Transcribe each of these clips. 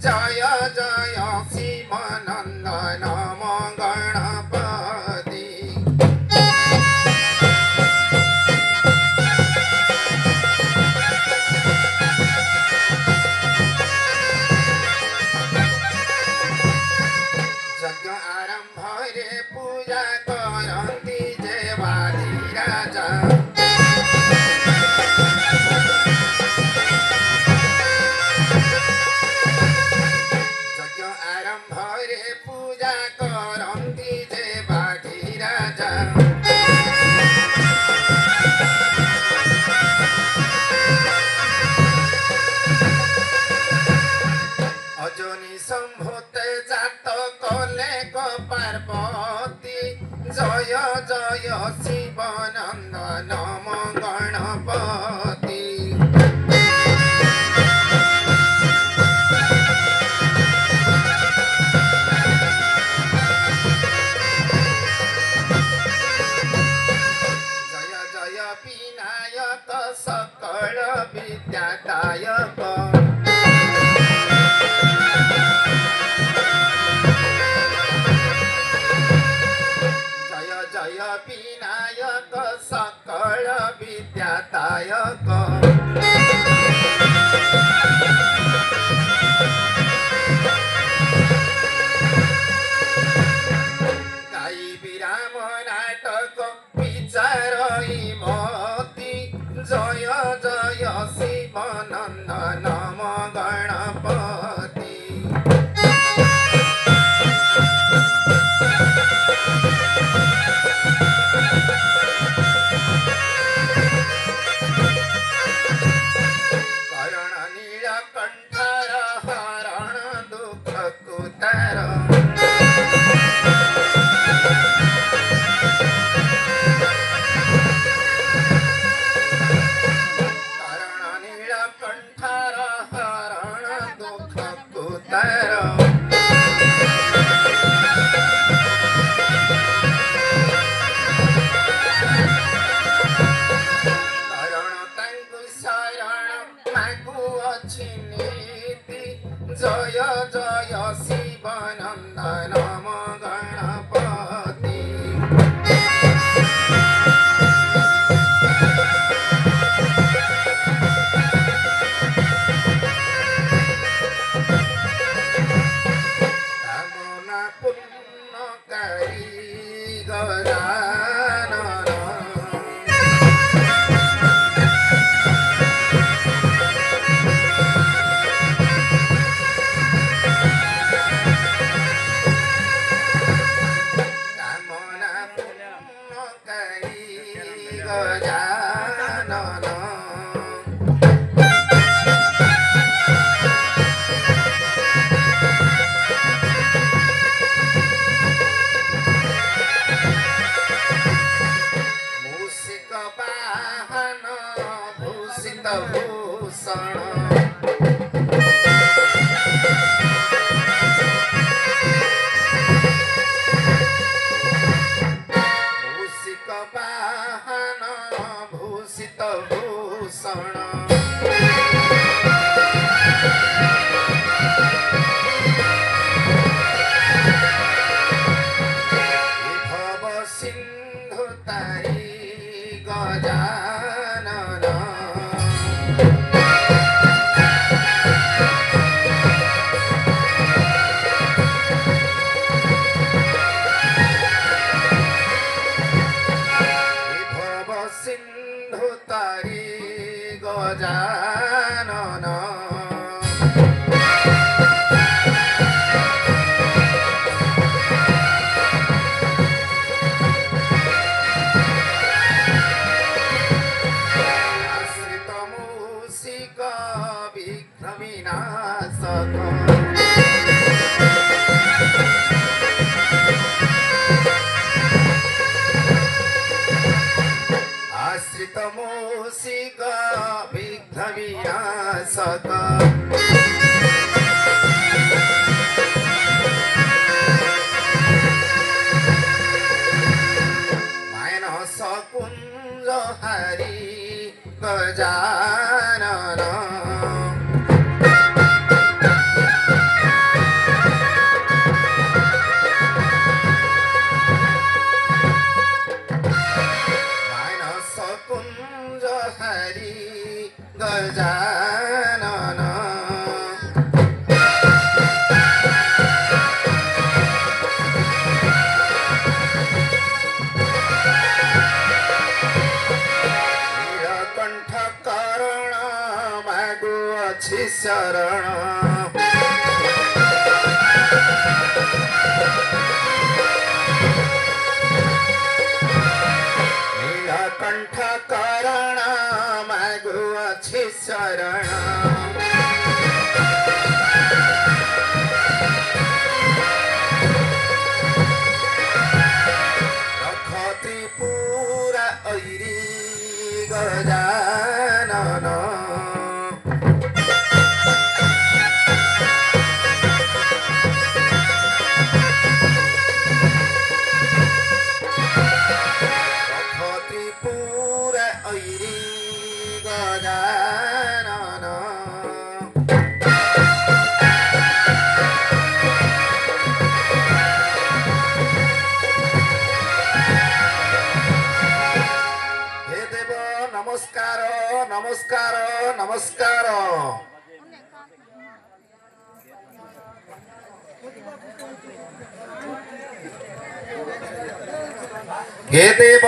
जय जय शिवानंदन नमो गणपति। यज्ञ आरंभ रे पूजा करती देवादि राजा। यज्ञ आरंभ रे पूजा करती देवादि राजा। अजनी संभूते जात कले पार्वती। जय जय शिवानंद नमो गणपति। जय जय विनायक सकल विद्यादायक। जय जय विनायक सकल विद्यादायक। गाई विराम नाटक विचार मती। जय जय शिवानंद नमो गणपति। करण नीलकंठर हरण दुख कुतर। करण नीलकंठर हरण दुख कुतर। करण तांकु शरण मागु अछि नीति। जय जय शिवानंद नमो गणपति। कामना पूर्णकारी गजानन। कामना पूर्णकारी गजानन। मूषिक वाहन भूषित भूषण। मूषिक वाहन भूषित भूषण। विभव सिंधु तारी गजानन। विभव सिंधु तारी गजानन। आश्रित मूषिक विघ्न विनाशक। आश्रित मूषिक विघ्न विनाशक। मानस कुंज हरि गजानन। ନମସ୍କାର। ହେ ଦେବ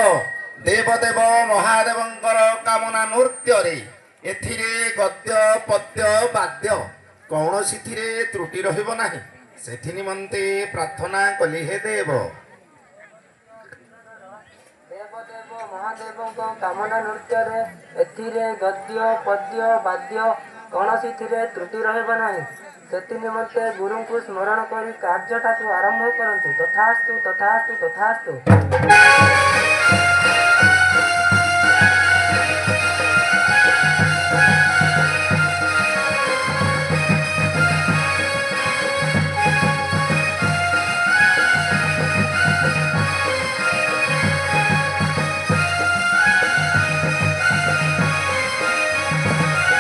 ଦେବଦେବ ମହାଦେବଙ୍କର କାମନା ନୃତ୍ୟରେ ଏଥିରେ ଗଦ୍ୟ ପଦ୍ୟ ବାଦ୍ୟ କୌଣସିଥିରେ ତ୍ରୁଟି ରହିବ ନାହିଁ, ସେଥି ନିମନ୍ତେ ପ୍ରାର୍ଥନା କଲି। ହେ ଦେବ ଦେବଦେବ ମହାଦେବଙ୍କ କାମନା ନୃତ୍ୟରେ ଏଥିରେ ଗଦ୍ୟ ପଦ୍ୟ ବାଦ୍ୟ କୌଣସିଥିରେ ତ୍ରୁଟି ରହିବ ନାହିଁ, ସେଥି ନିମନ୍ତେ ଗୁରୁଙ୍କୁ ସ୍ମରଣ କରି କାର୍ଯ୍ୟଟାକୁ ଆରମ୍ଭ କରନ୍ତୁ। ତଥାସ୍ତୁ ତଥାସ୍ତୁ ତଥାସ୍ତୁ।